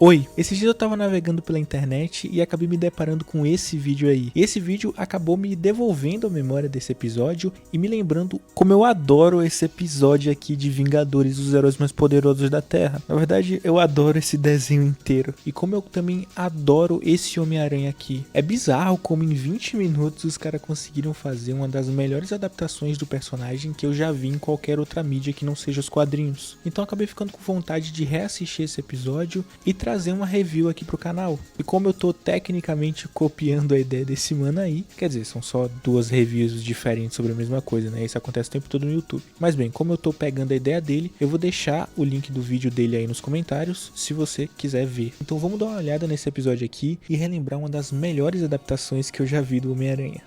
Oi, esses dias eu tava navegando pela internet e acabei me deparando com esse vídeo aí. E esse vídeo acabou me devolvendo a memória desse episódio e me lembrando como eu adoro esse episódio aqui de Vingadores, os heróis mais poderosos da Terra. Na verdade, eu adoro esse desenho inteiro. E como eu também adoro esse Homem-Aranha aqui. É bizarro como em 20 minutos os caras conseguiram fazer uma das melhores adaptações do personagem que eu já vi em qualquer outra mídia que não seja os quadrinhos. Então eu acabei ficando com vontade de reassistir esse episódio e trazer uma review aqui pro canal. E como eu tô tecnicamente copiando a ideia desse mano aí, quer dizer, são só duas reviews diferentes sobre a mesma coisa, né? Isso acontece o tempo todo no YouTube. Mas bem, como eu tô pegando a ideia dele, eu vou deixar o link do vídeo dele aí nos comentários, se você quiser ver. Então vamos dar uma olhada nesse episódio aqui e relembrar uma das melhores adaptações que eu já vi do Homem-Aranha.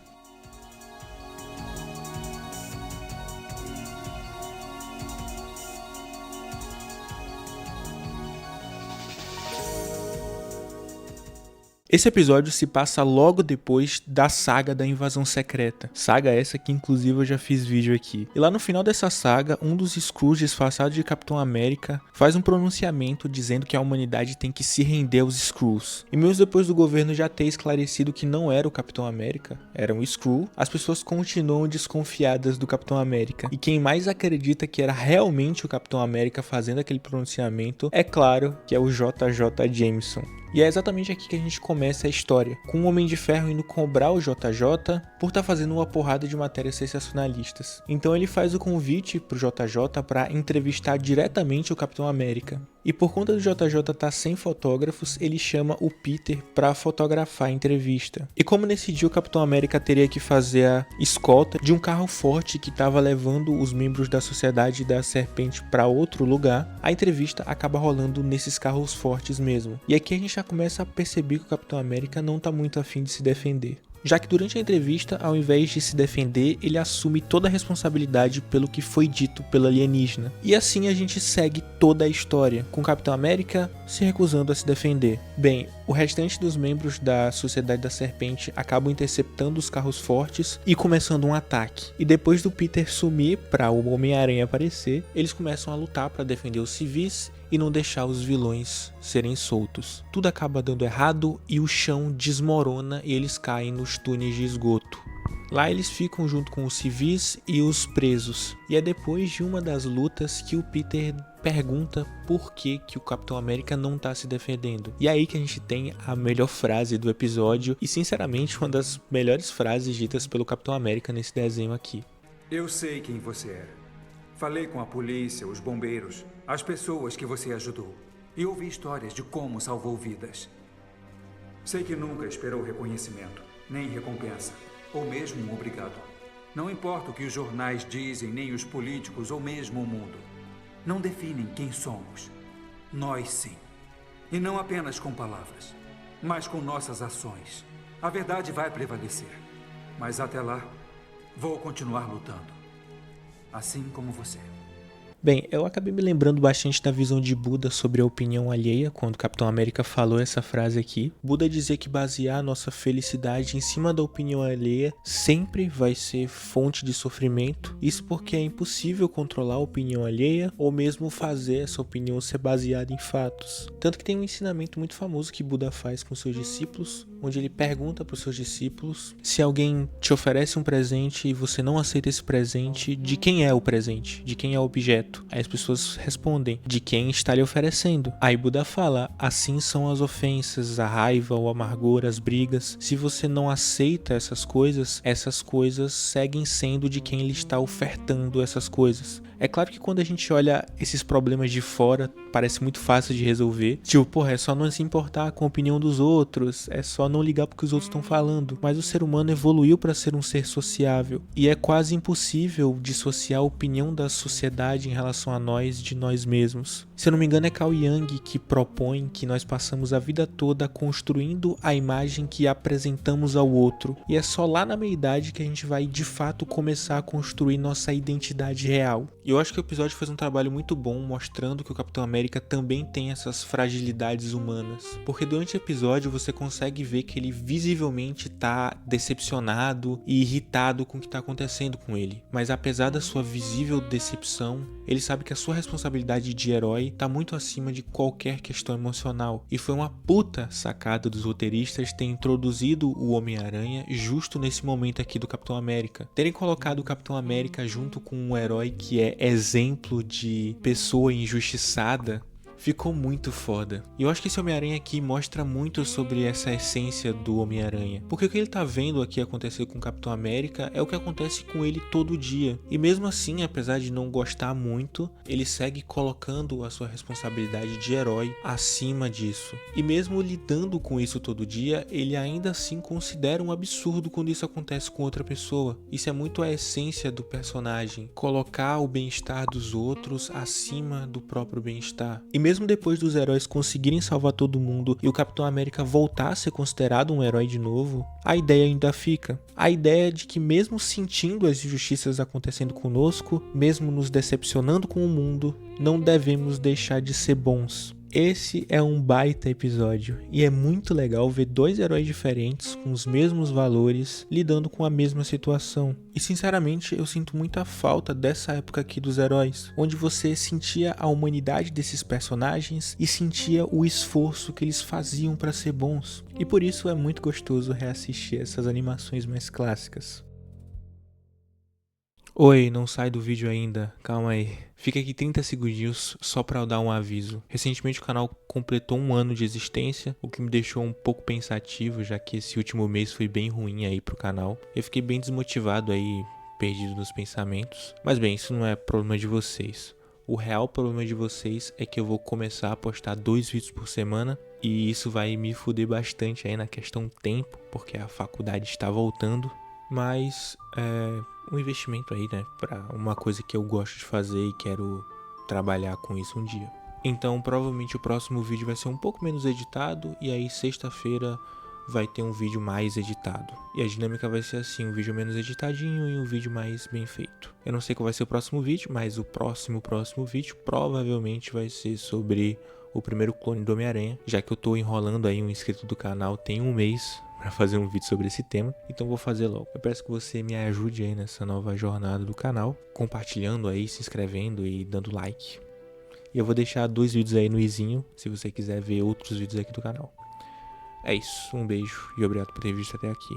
Esse episódio se passa logo depois da saga da Invasão Secreta. Saga essa que inclusive eu já fiz vídeo aqui. E lá no final dessa saga, um dos Skrulls disfarçado de Capitão América faz um pronunciamento dizendo que a humanidade tem que se render aos Skrulls. E mesmo depois do governo já ter esclarecido que não era o Capitão América, era um Skrull, as pessoas continuam desconfiadas do Capitão América. E quem mais acredita que era realmente o Capitão América fazendo aquele pronunciamento, é claro que é o JJ Jameson. E é exatamente aqui que a gente começa a história, com o Homem de Ferro indo cobrar o JJ por estar fazendo uma porrada de matérias sensacionalistas. Então ele faz o convite pro JJ para entrevistar diretamente o Capitão América. E por conta do JJ estar sem fotógrafos, ele chama o Peter para fotografar a entrevista. E como nesse dia o Capitão América teria que fazer a escolta de um carro forte que estava levando os membros da Sociedade da Serpente para outro lugar, a entrevista acaba rolando nesses carros fortes mesmo. E aqui a gente já começa a perceber que o Capitão América não tá muito afim de se defender. Já que durante a entrevista, ao invés de se defender, ele assume toda a responsabilidade pelo que foi dito pelo alienígena. E assim a gente segue toda a história, com o Capitão América se recusando a se defender. Bem, o restante dos membros da Sociedade da Serpente acabam interceptando os carros fortes e começando um ataque. E depois do Peter sumir para o Homem-Aranha aparecer, eles começam a lutar para defender os civis e não deixar os vilões serem soltos. Tudo acaba dando errado e o chão desmorona e eles caem nos túneis de esgoto. Lá eles ficam junto com os civis e os presos. E é depois de uma das lutas que o Peter pergunta por que o Capitão América não tá se defendendo. E é aí que a gente tem a melhor frase do episódio e sinceramente uma das melhores frases ditas pelo Capitão América nesse desenho aqui. Eu sei quem você é. Falei com a polícia, os bombeiros, as pessoas que você ajudou. E ouvi histórias de como salvou vidas. Sei que nunca esperou reconhecimento, nem recompensa, ou mesmo um obrigado. Não importa o que os jornais dizem, nem os políticos, ou mesmo o mundo. Não definem quem somos. Nós sim. E não apenas com palavras, mas com nossas ações. A verdade vai prevalecer. Mas até lá, vou continuar lutando. Assim como você. Bem, eu acabei me lembrando bastante da visão de Buda sobre a opinião alheia, quando o Capitão América falou essa frase aqui. Buda dizia que basear a nossa felicidade em cima da opinião alheia sempre vai ser fonte de sofrimento. Isso porque é impossível controlar a opinião alheia ou mesmo fazer essa opinião ser baseada em fatos. Tanto que tem um ensinamento muito famoso que Buda faz com seus discípulos, onde ele pergunta para os seus discípulos se alguém te oferece um presente e você não aceita esse presente, de quem é o presente? De quem é o objeto? Aí as pessoas respondem, de quem está lhe oferecendo. Aí Buda fala, assim são as ofensas, a raiva, o amargor, as brigas. Se você não aceita essas coisas seguem sendo de quem lhe está ofertando essas coisas. É claro que quando a gente olha esses problemas de fora, parece muito fácil de resolver. Tipo, porra, é só não se importar com a opinião dos outros, é só não ligar porque os outros estão falando. Mas o ser humano evoluiu para ser um ser sociável. E é quase impossível dissociar a opinião da sociedade em relação a nós de nós mesmos. Se eu não me engano é Carl Jung que propõe que nós passamos a vida toda construindo a imagem que apresentamos ao outro. E é só lá na meia-idade que a gente vai de fato começar a construir nossa identidade real. E eu acho que o episódio faz um trabalho muito bom mostrando que o Capitão América também tem essas fragilidades humanas. Porque durante o episódio você consegue ver que ele visivelmente tá decepcionado e irritado com o que tá acontecendo com ele. Mas apesar da sua visível decepção, ele sabe que a sua responsabilidade de herói tá muito acima de qualquer questão emocional. E foi uma puta sacada dos roteiristas ter introduzido o Homem-Aranha justo nesse momento aqui do Capitão América. Terem colocado o Capitão América junto com um herói que é exemplo de pessoa injustiçada ficou muito foda. E eu acho que esse Homem-Aranha aqui mostra muito sobre essa essência do Homem-Aranha. Porque o que ele tá vendo aqui acontecer com o Capitão América é o que acontece com ele todo dia. E mesmo assim, apesar de não gostar muito, ele segue colocando a sua responsabilidade de herói acima disso. E mesmo lidando com isso todo dia, ele ainda assim considera um absurdo quando isso acontece com outra pessoa. Isso é muito a essência do personagem. Colocar o bem-estar dos outros acima do próprio bem-estar. E mesmo depois dos heróis conseguirem salvar todo mundo e o Capitão América voltar a ser considerado um herói de novo, a ideia ainda fica. A ideia de que mesmo sentindo as injustiças acontecendo conosco, mesmo nos decepcionando com o mundo, não devemos deixar de ser bons. Esse é um baita episódio e é muito legal ver dois heróis diferentes com os mesmos valores lidando com a mesma situação. E sinceramente eu sinto muita falta dessa época aqui dos heróis, onde você sentia a humanidade desses personagens e sentia o esforço que eles faziam para ser bons. E por isso é muito gostoso reassistir essas animações mais clássicas. Oi, não sai do vídeo ainda, calma aí. Fica aqui 30 segundinhos só pra eu dar um aviso. Recentemente o canal completou 1 ano de existência, o que me deixou um pouco pensativo, já que esse último mês foi bem ruim aí pro canal. Eu fiquei bem desmotivado aí, perdido nos pensamentos. Mas bem, isso não é problema de vocês. O real problema de vocês é que eu vou começar a postar 2 vídeos por semana. E isso vai me fuder bastante aí na questão tempo, porque a faculdade está voltando. Mas um investimento aí, né, pra uma coisa que eu gosto de fazer e quero trabalhar com isso um dia. Então provavelmente o próximo vídeo vai ser um pouco menos editado e aí sexta-feira vai ter um vídeo mais editado. E a dinâmica vai ser assim, um vídeo menos editadinho e um vídeo mais bem feito. Eu não sei qual vai ser o próximo vídeo, mas o próximo vídeo provavelmente vai ser sobre o primeiro clone do Homem-Aranha, já que eu tô enrolando aí um inscrito do canal tem 1 mês para fazer um vídeo sobre esse tema, então vou fazer logo. Eu peço que você me ajude aí nessa nova jornada do canal, compartilhando aí, se inscrevendo e dando like. E eu vou deixar 2 vídeos aí no izinho, se você quiser ver outros vídeos aqui do canal. É isso, um beijo e obrigado por ter visto até aqui.